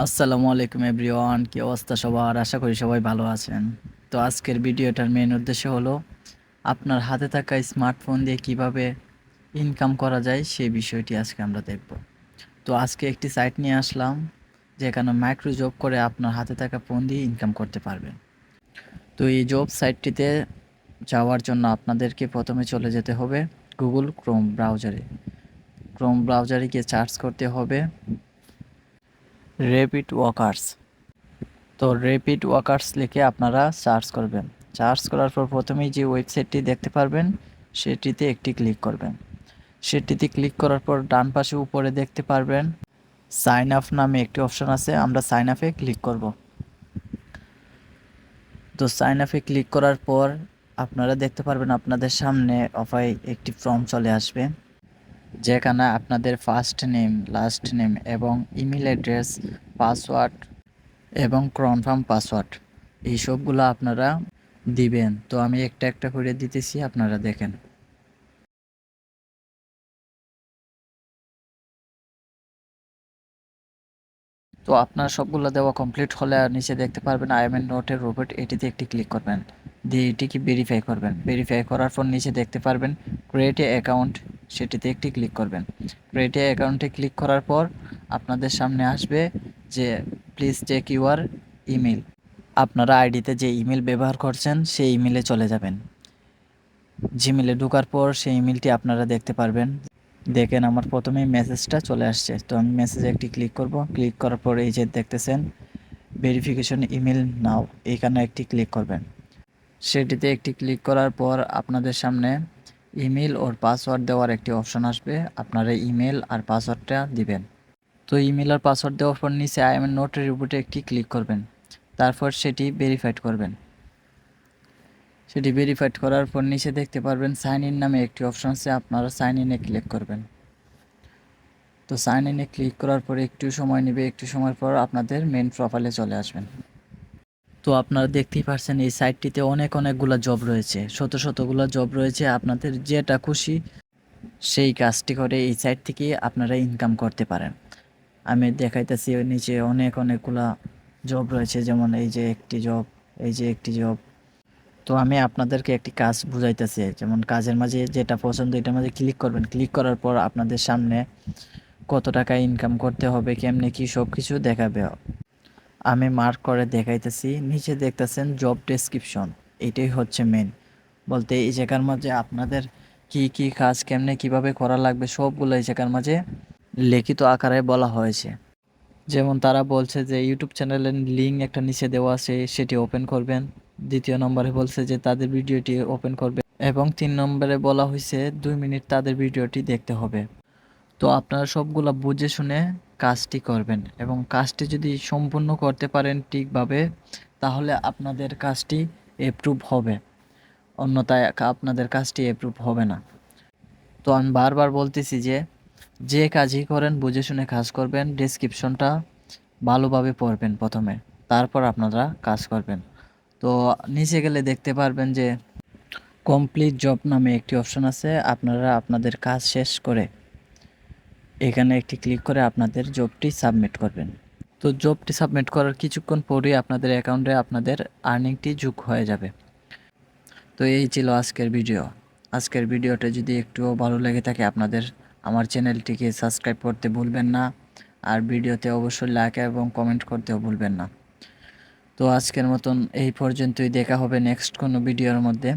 আসসালামু আলাইকুম এভরিওয়ান, কি অবস্থা সবার? আশা করি সবাই ভালো আছেন। তো আজকের ভিডিওটার মেন উদ্দেশ্য হলো আপনার হাতে থাকা স্মার্টফোন দিয়ে কিভাবে ইনকাম করা যায় সেই বিষয়টি আজকে আমরা দেখব। তো আজকে একটি সাইট নিয়ে আসলাম যেখানে মাইক্রো জব করে আপনার হাতে থাকা ফোন দিয়ে ইনকাম করতে পারবেন। তো এই জব সাইটটিতে যাওয়ার জন্য আপনাদেরকে প্রথমে চলে যেতে হবে গুগল ক্রোম ব্রাউজারে গিয়ে সার্চ করতে হবে র্যাপিড ওয়ার্কার্স। তো র্যাপিড ওয়ার্কার্স লিখে আপনারা সার্চ করবেন। সার্চ করার পর প্রথমেই যে ওয়েবসাইটটি দেখতে পারবেন সেটিতে একটি ক্লিক করবেন। সেটিতে ক্লিক করার পর ডান পাশে উপরে দেখতে পারবেন সাইন আপ নামে একটি অপশন আছে, আমরা সাইন আপে ক্লিক করব। তো সাইন আপে ক্লিক করার পর আপনারা দেখতে পারবেন আপনাদের সামনে অফাই একটি ফর্ম চলে আসবে, যেখানে আপনাদের ফার্স্ট নেম, লাস্ট নেম এবং ইমেল অ্যাড্রেস, পাসওয়ার্ড এবং কনফার্ম পাসওয়ার্ড এই সবগুলো আপনারা দিবেন। তো আমি একটা একটা করে দিতেছি, আপনারা দেখেন। তো আপনার সবগুলো দেওয়া কমপ্লিট হলে আর নিচে দেখতে পারবেন আই এম এ নোটের রোবট, এটিতে একটি ক্লিক করবেন, দিয়ে এটিকে ভেরিফাই করবেন। ভেরিফাই করার পর নিচে দেখতে পারবেন ক্রিয়েট এ অ্যাকাউন্ট, সেটিতে একটি ক্লিক করবেন। ক্রিয়েট এ অ্যাকাউন্টে ক্লিক করার পর আপনাদের সামনে আসবে যে প্লিজ চেক ইউর ইমেল। আপনারা আইডিতে যে ইমেল ব্যবহার করছেন সেই ইমেলে চলে যাবেন। জিমেলে ঢোকার পর সেই ইমেলটি আপনারা দেখতে পারবেন। দেখেন আমার প্রথমেই মেসেজটা চলে আসছে, তো আমি মেসেজে একটি ক্লিক করব। ক্লিক করার পর এই যে দেখতেছেন ভেরিফিকেশন ইমেল নাও, এখানে একটি ক্লিক করবেন। সেটিতে একটি ক্লিক করার পর আপনাদের সামনে ইমেল ওর পাসওয়ার্ড দেওয়ার একটি অপশন আসবে, আপনারা ইমেল আর পাসওয়ার্ডটা দিবেন। তো ইমেল আর পাসওয়ার্ড দেওয়ার পর নিচে আই এম নোট রিপোর্টে একটি ক্লিক করবেন, তারপর সেটি ভেরিফাইড করবেন। সেটি ভেরিফাইড করার পর নিচে দেখতে পারবেন সাইন ইন নামে একটি অপশন আছে, আপনারা সাইন ইনে ক্লিক করবেন। তো সাইন ইনে ক্লিক করার পরে একটু সময় নেবে, একটু সময় পর আপনাদের মেন প্রোফাইলে চলে আসবেন। তো আপনারা দেখতেই পারছেন এই সাইটটিতে অনেকগুলো জব রয়েছে, শতগুলো জব রয়েছে। আপনাদের যেটা খুশি সেই কাজটি করে এই সাইট থেকে আপনারা ইনকাম করতে পারেন। আমি দেখাইতেছি ওই নিচে অনেকগুলা জব রয়েছে, যেমন এই যে একটি জব, এই যে একটি জব। তো আমি আপনাদেরকে একটি কাজ বুঝাইতেছি, যেমন কাজের মাঝে যেটা পছন্দ এটার মাঝে ক্লিক করবেন। ক্লিক করার পর আপনাদের সামনে কত টাকা ইনকাম করতে হবে, কেমনে কি সব কিছু দেখাবে। আমি মার্ক করে দেখাইতেছি। নিচে দেখতেছেন জব ডেসক্রিপশন, এটাই হচ্ছে মেন বলতে এই জায়গার মাঝে আপনাদের কি কি কাজ কেমনে কিভাবে করা লাগবে সবগুলো এই জায়গার মাঝে লিখিত আকারে বলা হয়েছে। যেমন তারা বলছে যে ইউটিউব চ্যানেলের লিঙ্ক একটা নিচে দেওয়া আছে, সেটি ওপেন করবেন। দ্বিতীয় নম্বরে বলছে যে তাদের ভিডিওটি ওপেন করবে, এবং 3 নম্বরে বলা হয়েছে 2 মিনিট তাদের ভিডিওটি দেখতে হবে। তো আপনারা সবগুলা বুঝে শুনে কাজটি করবেন, এবং কাজটি যদি সম্পূর্ণ করতে পারেন ঠিকভাবে তাহলে আপনাদের কাজটি অ্যাপ্রুভ হবে, অন্যথায় আপনাদের কাজটি অ্যাপ্রুভ হবে না। তো আমি বারবার বলতেছি যে যে কাজই করেন বুঝে শুনে কাজ করবেন, ডেসক্রিপশনটা ভালোভাবে পড়বেন প্রথমে, তারপর আপনারা কাজ করবেন। তো নিচে গেলে দেখতে পারবেন যে কমপ্লিট জব নামে একটি অপশন আছে, আপনারা আপনাদের কাজ শেষ করে এখানে একটি ক্লিক করে আপনাদের জবটি সাবমিট করবেন। তো জবটি সাবমিট করার কিছুক্ষণ পরেই আপনাদের অ্যাকাউন্টে আপনাদের আর্নিংটি যোগ হয়ে যাবে। তো এই ছিল আজকের ভিডিও। আজকের ভিডিওটা যদি একটুও ভালো লেগে থাকে আপনাদের আমার চ্যানেলটিকে সাবস্ক্রাইব করতে ভুলবেন না, আর ভিডিওতে অবশ্যই লাইক এবং কমেন্ট করতেও ভুলবেন না। তো আজকের মতন এই পর্যন্তই, দেখা হবে নেক্সট কোনো ভিডিওর মধ্যে।